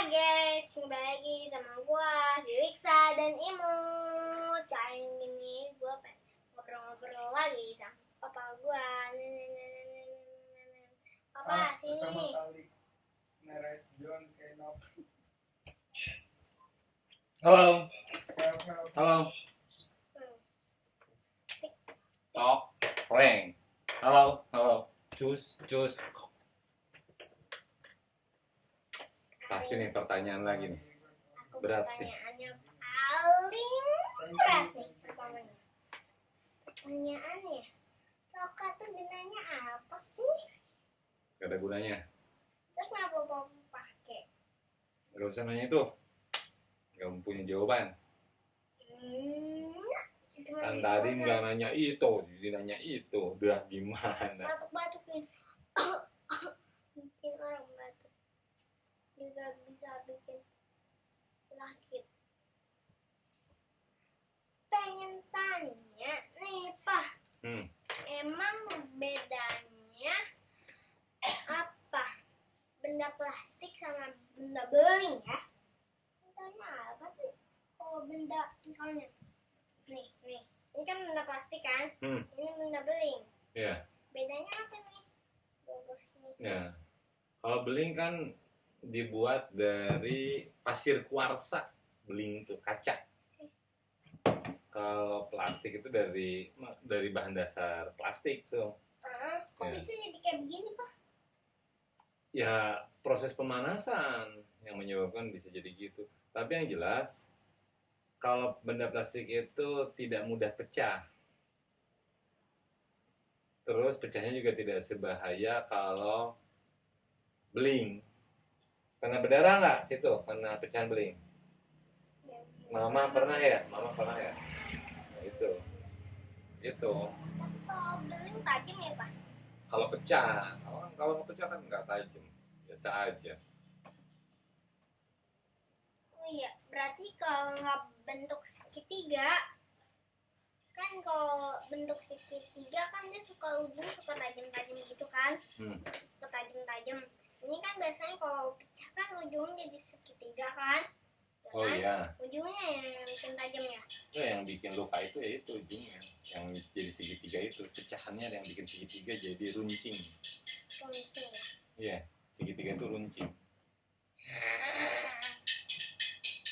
guys, kembali lagi sama gua, si Wiksa dan Imut. Kali ini gua pengen ngobrol-ngobrol lagi sama papa gua. Papa, sini. Halo. Halo. Tok, reng. Halo. Cus. Pasti nih pertanyaan lagi nih. Aku Berat nih. pertanyaannya paling berat nih pertamanya. Pertanyaannya, rokok tuh gunanya apa sih? Gak ada gunanya. Terus kenapa papa pakai? Gak usah nanya itu. Gak punya jawaban. Kan tadi nggak nanya itu, jadi nanya itu. Udah gimana? Batuk-batuk nih. Bikin orang batuk. Juga bisa bikin sakit. Pengen tanya nih, Pak. Emang bedanya apa? Benda plastik sama benda beling ya? Bedanya apa sih? Kalau benda misalnya nih. Ini kan benda plastik kan? Ini benda beling. Ya. Bedanya apa nih? Bagus nih. Ya. Kalau beling kan dibuat dari pasir kuarsa. Beling itu kaca. Kalau plastik itu dari bahan dasar plastik tuh. Kok Ya. bisa jadi kayak begini, Pak? Ya, proses pemanasan yang menyebabkan bisa jadi gitu. Tapi yang jelas, kalau benda plastik itu tidak mudah pecah. Terus pecahnya juga tidak sebahaya kalau beling. Pernah berdarah nggak situ? Pernah pecahan beling? Mama pernah ya? Nah, itu. Tapi kalau beling tajam ya, Pak? Kalau pecah, kalau nggak pecah kan nggak tajam, biasa aja. Oh iya, berarti kalau nggak bentuk segitiga, kan kalau bentuk segitiga kan dia ujung suka tajam-tajam gitu kan? Suka tajam-tajam. Ini kan biasanya kalau pecah kan ujungnya jadi segitiga kan? Ya Oh kan? iya. Ujungnya yang bikin tajamnya. Itu yang bikin luka itu ya itu ujungnya, yang jadi segitiga itu. Pecahannya yang bikin segitiga jadi runcing. Runcing ya. Iya, segitiga itu runcing.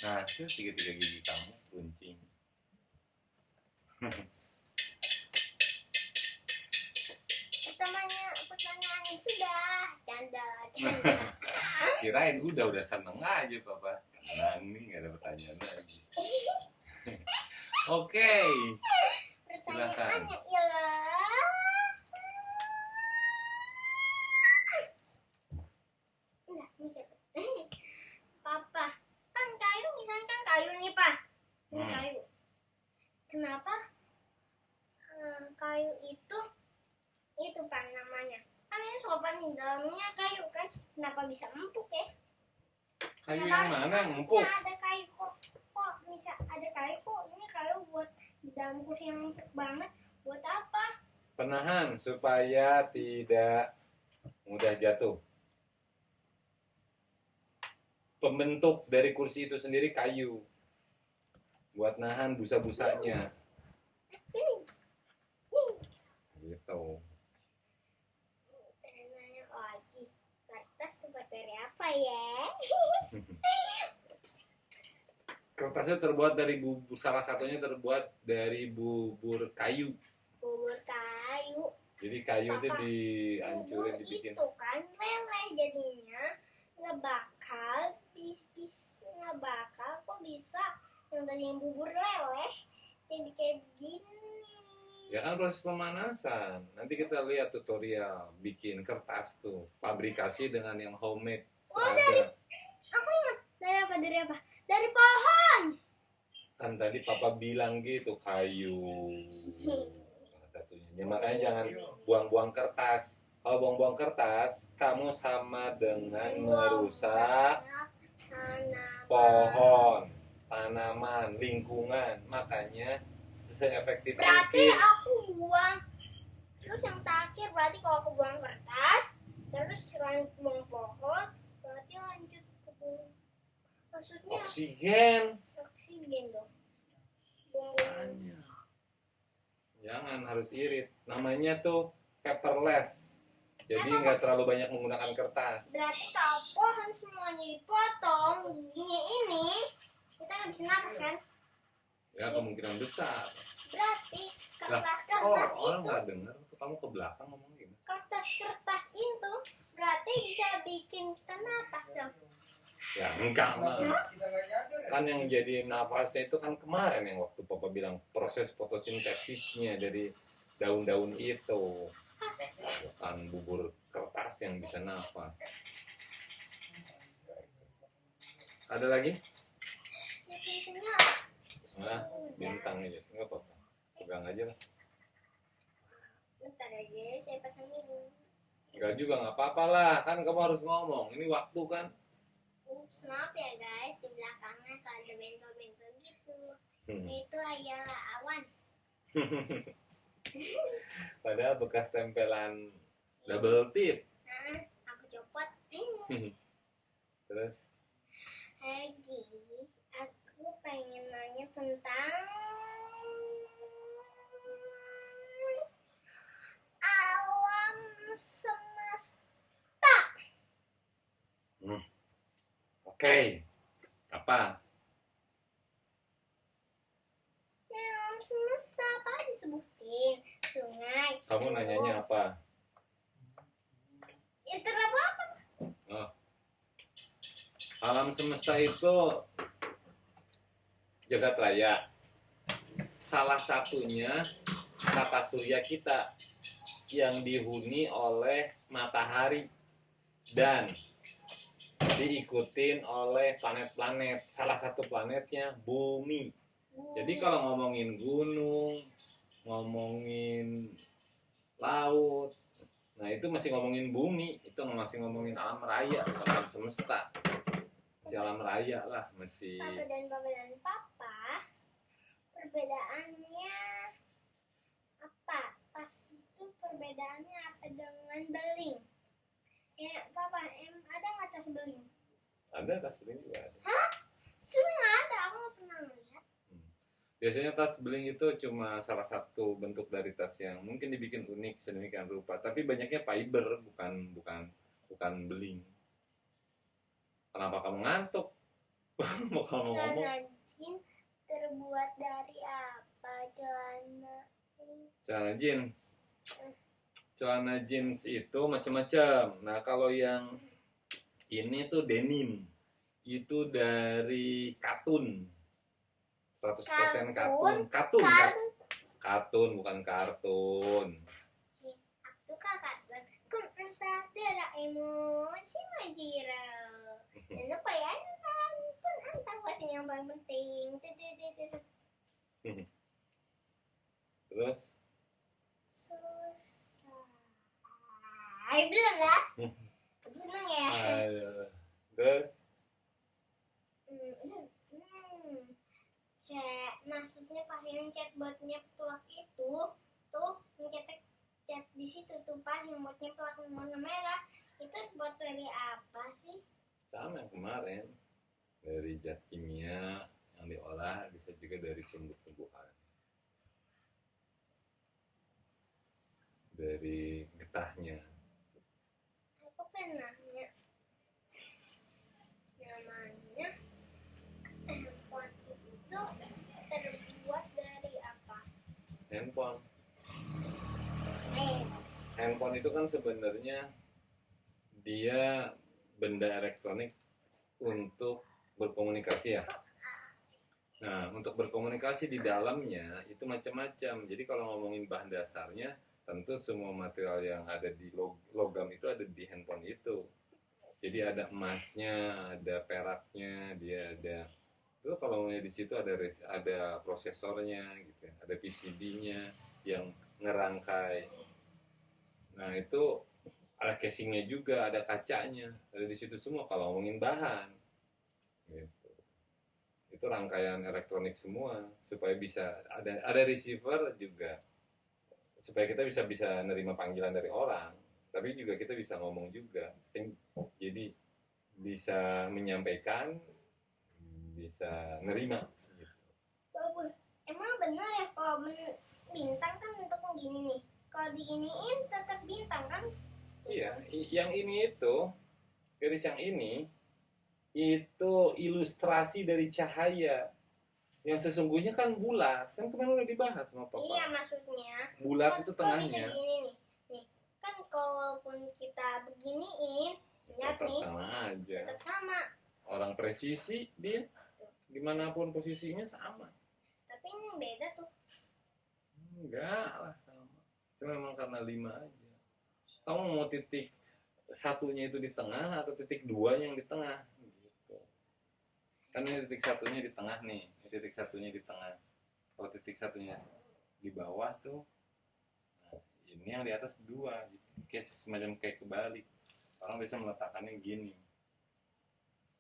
Nah, itu segitiga gigi kamu runcing. Pertanyaannya sudah. Canda. Kirain udah seneng aja papa. Tenang nih, gak ada pertanyaan lagi. Oke. Pertanyaannya ialah Papa, kan kayu misalnya kan kayu nih, Pak. Ini kayu. Kenapa kayu itu Pak namanya? Kan ini sopan di dalamnya kayu kan? Kenapa bisa empuk ya? Kayu Kenapa yang mana harus yang empuk? ada kayu kok bisa ada kayu kok? Ini kayu buat di dalam kursi yang empuk banget. Buat apa? Penahan supaya tidak mudah jatuh. Pembentuk dari kursi itu sendiri kayu. Buat nahan busa-busanya. Gitu. Nanya lagi. Kertas terbuat dari apa ya? Kertasnya terbuat dari bubur, salah satunya terbuat dari bubur kayu. Bubur kayu. Jadi kayu itu Papa, dihancurin, bubur dibikin. itu kan leleh jadinya ngebakar kok bisa yang dari bubur leleh jadi kayak begini. Ya kan proses pemanasan. Nanti kita lihat tutorial bikin kertas tuh, pabrikasi dengan yang homemade. Oh, aku ingat dari apa? Dari pohon. Kan tadi papa bilang gitu, kayu salah satunya. Ya, makanya jangan buang-buang kertas. Kalau buang-buang kertas, kamu sama dengan merusak pohon, tanaman, lingkungan. Makanya seefektif Berarti mungkin. aku buang. Terus yang terakhir berarti kalau aku buang kertas, terus selain buang pohon, berarti lanjut ke Maksudnya Oksigen. oksigen dong. Makanya. Jangan harus irit. Namanya tuh paperless. Jadi nggak terlalu banyak menggunakan kertas. Berarti kalau pohon semuanya dipotong, ini kita nggak bisa napas kan? Ya kemungkinan besar. Berarti Lah, kertas-kertas orang itu, nggak dengar. Kamu ke belakang ngomong gimana? kertas-kertas itu berarti bisa bikin kita napas dong. Ya enggak lah. Kan yang jadi napasnya itu kan kemarin yang waktu Papa bilang proses fotosintesisnya dari daun-daun itu. Bukan bubur kertas yang bisa napas. Ada lagi? Ya tentunya Nah, sudah. bintang aja. Enggak apa-apa. Pegang aja lah. Bentar aja, saya pasang dulu. Enggak juga, nggak apa-apa lah. Kan kamu harus ngomong. Ini waktu kan. Ups, maaf ya guys, di belakangnya kalau ada bentol-bentol gitu. Hmm. Itu adalah awan. Padahal bekas tempelan double tip. Nah, aku copot. Terus Lagi, aku pengen nanya tentang alam semesta. oke. Apa? Ya, alam semesta apa disebutin? Sungai. Kamu nanyanya apa? Istilah apa? Oh. Alam semesta itu jagat raya. Salah satunya tata surya kita yang dihuni oleh matahari dan diikutin oleh planet-planet. Salah satu planetnya bumi. Jadi kalau ngomongin gunung, ngomongin laut, nah itu masih ngomongin bumi, itu masih ngomongin alam raya, alam semesta. Masih alam raya lah, masih. Papa dan papa, perbedaannya apa? Tas itu perbedaannya apa dengan beling? Ya, papa, ada nggak tas beling? Ada tas beling juga ada. Sebenarnya nggak ada, aku nggak pernah melihat. Biasanya tas beling itu cuma salah satu bentuk dari tas yang mungkin dibikin unik sedemikian rupa, tapi banyaknya fiber, bukan beling. Kenapa kamu ngantuk? Mau kamu ngomong? Celana jeans terbuat dari apa? Celana jeans. Celana jeans itu macam-macam. Nah, kalau yang ini tuh denim. Itu dari katun. 100% katun. Katun bukan kartun. Aku suka kartun. Kun entah Doraemon si Majiro. Dan lupa ya, pun entah buat yang paling penting. Terus Selesai. Belum ya? Seneng ya? ayo. Terus Maksudnya pas yang chatbot nyeplak itu tuh mencetak chat di situ tuh pas yang buat nyeplak warna merah itu buat dari apa sih? sama yang kemarin, dari zat kimia yang diolah, bisa juga dari tumbuh-tumbuhan, dari getahnya. Aku pernah nanya namanya handphone itu terbuat dari apa? Handphone itu kan sebenarnya dia benda elektronik untuk berkomunikasi ya. Nah, untuk berkomunikasi di dalamnya itu macam-macam. Jadi kalau ngomongin bahan dasarnya, tentu semua material yang ada di logam itu ada di handphone itu. Jadi ada emasnya, ada peraknya, dia ada. Itu kalau di situ ada prosesornya, gitu, ada PCB-nya yang ngerangkai. Nah itu ada casingnya juga, ada kacanya, ada di situ semua. Kalau ngomongin bahan, gitu. Itu rangkaian elektronik semua supaya bisa ada receiver juga, supaya kita bisa nerima panggilan dari orang, tapi juga kita bisa ngomong juga. Jadi bisa menyampaikan, bisa nerima gitu. Bagus. Emang benar ya kalau bintang kan bentuk gini nih. Kalau diginiin tetap bintang kan? Iya, yang ini itu garis yang ini itu ilustrasi dari cahaya. Yang sesungguhnya kan bulat. Kan kemarin udah dibahas sama Papa. Iya, maksudnya Bulat itu kok bisa tengahnya. gini nih. Nih, kan kalaupun kita beginiin, lihat Tetap nih, sama aja. tetap sama. Orang presisi dia. Dimanapun posisinya sama. Tapi ini beda tuh. Enggak lah sama. Cuma memang karena 5 aja. Kamu mau titik satunya itu di tengah atau titik 2-nya yang di tengah gitu. Kan ini titik satunya di tengah nih. Ini titik satunya di tengah. Kalau titik satunya di bawah tuh, nah, ini yang di atas 2 gitu. Kayak semacam kayak kebalik. Orang bisa meletakkannya gini.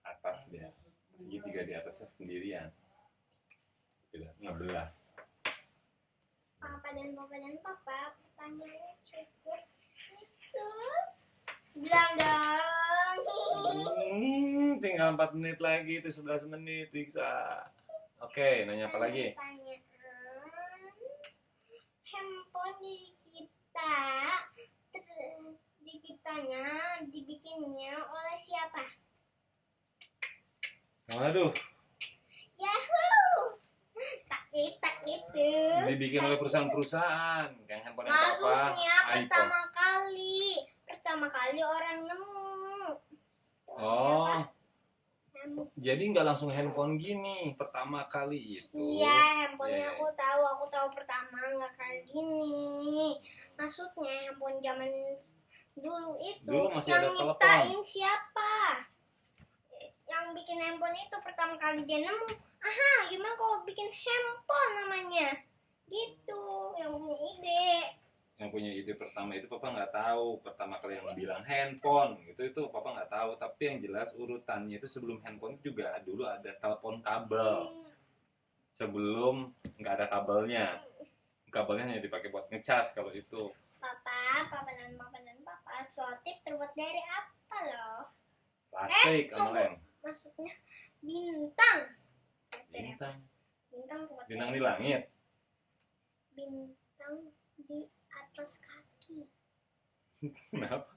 Atas dia. Segitiga di atasnya sendirian. Tidak ngebelah. Papa dan papa, pertanyaannya cukup. Sus, bilang dong. Tinggal 4 menit lagi, itu 11 menit bisa. Oke, nanya apa lagi? Pertanyaan. Handphone dibikinnya oleh siapa? Waduh, Yahoo! Tak itu. dibikin oleh perusahaan-perusahaan. Kayak handphone yang Maksudnya apa? pertama kali orang nemu. Oh, jadi nggak langsung handphone gini pertama kali itu. Iya, handphonenya Iya. aku tahu pertama nggak kayak gini. Maksudnya handphone zaman dulu itu Dulu masih yang ada telepon. nyiptain siapa? Yang bikin handphone itu pertama kali dia nemu. Aha, gimana kalau bikin handphone namanya? Gitu, yang punya ide. Yang punya ide pertama itu Papa nggak tahu. Pertama kali yang bilang handphone itu Papa nggak tahu. Tapi yang jelas urutannya itu sebelum handphone juga dulu ada telepon kabel. Sebelum nggak ada kabelnya. Kabelnya hanya dipakai buat ngecas kalau itu. Papa, selotip terbuat dari apa loh? Plastik sama tunggu. lem. Maksudnya bintang. Bintang. Bintang terbuat Bintang dari di langit. bintang di atas kaki. Kenapa?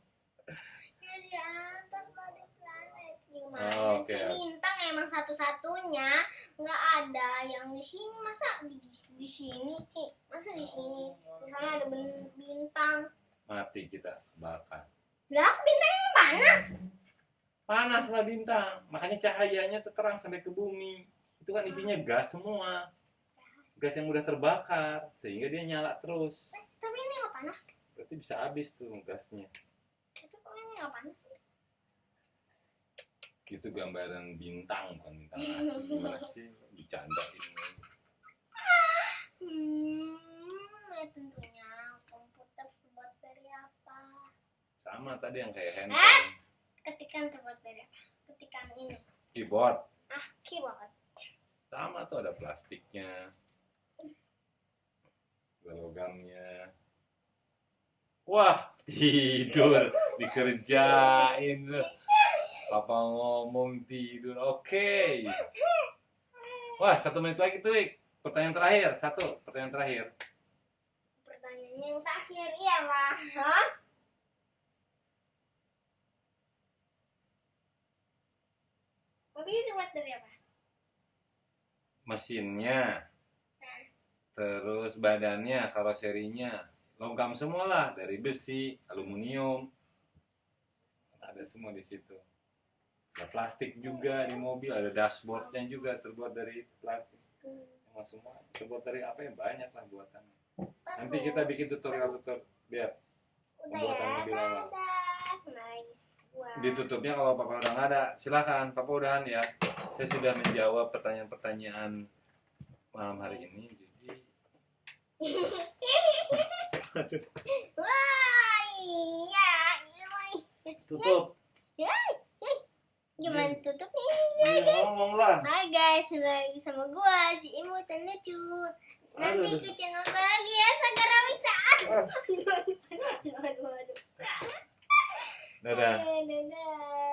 Ya di atas lah di planet. Gimana Oh, oke. sih bintang emang satu-satunya, nggak ada yang di sini. Masa di sini sih? Masa di sini? Misalnya ada bintang. Mati kita bakar. Lah bintang yang panas. Panas lah bintang. Makanya cahayanya terang sampai ke bumi. Itu kan isinya gas semua. Gas yang mudah terbakar sehingga dia nyala terus. Tapi ini nggak panas. Berarti bisa habis tuh gasnya. Tapi kok ini nggak panas sih? Itu gambaran bintang bukan bintang asli. Gimana sih dicandain? Ya tentunya komputer terbuat dari apa? Sama tadi yang kayak handphone. Ketikan terbuat dari apa? Ketikan ini. Keyboard. Keyboard. Sama tuh ada plastiknya. Ada logamnya. Wah, tidur. Dikerjain. Papa ngomong tidur. Oke. Wah, 1 menit lagi tuh, Ik. Pertanyaan terakhir. Pertanyaan terakhir. Pertanyaan yang terakhir, iya lah. Hah? Mobil terbuat dari apa? Mesinnya, terus badannya, karoserinya, logam semua lah, dari besi, aluminium, ada semua di situ. Ada plastik juga di mobil, ada dashboardnya juga terbuat dari plastik. Semua terbuat dari apa ya, banyak lah buatannya. Nanti kita bikin tutorial biar pembuatan mobil awal. Ditutupnya kalau Papa udah nggak ada, silakan Papa udahan ya. Saya sudah menjawab pertanyaan-pertanyaan malam hari ini. Jadi Wah, iya. tutup. Gimana tutupnya? Ya, ngomong lah. Hai guys, lagi sama gua si Imut dan Lucu. Nanti ke channel gua lagi ya, Sagar Ramiksa. Dadah. Dadah.